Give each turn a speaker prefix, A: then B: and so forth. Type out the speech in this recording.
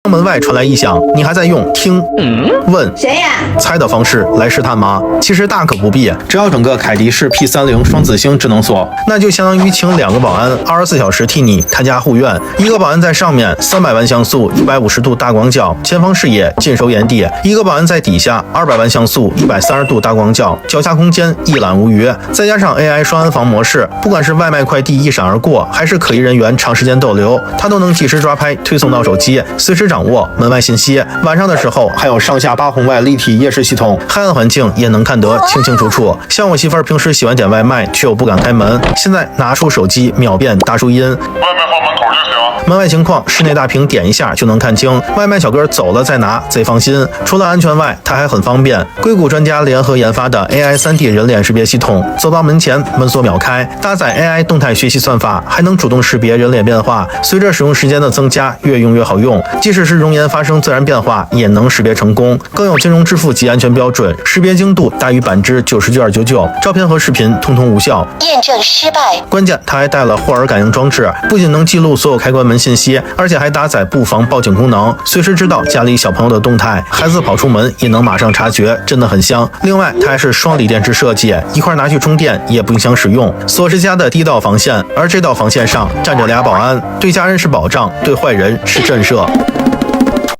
A: 门外传来异响，你还在用听、问、
B: 谁呀？
A: 猜的方式来试探吗？其实大可不必，只要整个凯迪式 P30双子星智能锁，那就相当于请2个保安24小时替你看家护院。一个保安在上面，300万像素，150度大广角，前方视野尽收眼底；一个保安在底下，200万像素，130度大广角，脚下空间一览无余。再加上 AI 双安防模式，不管是外卖快递一闪而过，还是可疑人员长时间逗留，它都能及时抓拍推送到手机，随时掌握门外信息。晚上的时候还有上下8红外立体夜视系统，黑暗环境也能看得清清楚楚。像我媳妇儿平时喜欢点外卖，却又不敢开门，现在拿出手机秒变大叔音，
C: 外卖放门口就行。
A: 门外情况室内大屏点一下就能看清，外卖小哥走了再拿，贼放心。除了安全外，它还很方便。硅谷专家联合研发的 AI 3D 人脸识别系统，走到门前门锁秒开，搭载 AI 动态学习算法，还能主动识别人脸变化。随着使用时间的增加，越用越好用，即使是容颜发生自然变化，也能识别成功。更有金融支付级安全标准，识别精度大于99.99%，照片和视频通通无效，
D: 验证失败。
A: 关键它还带了霍尔感应装置，不仅能记录所有开关门信息，而且还搭载不妨报警功能，随时知道家里小朋友的动态，孩子跑出门也能马上察觉，真的很香。另外它还是双锂电池设计，一块拿去充电也不影响使用。锁是家的第一道防线，而这道防线上站着俩保安，对家人是保障，对坏人是震慑。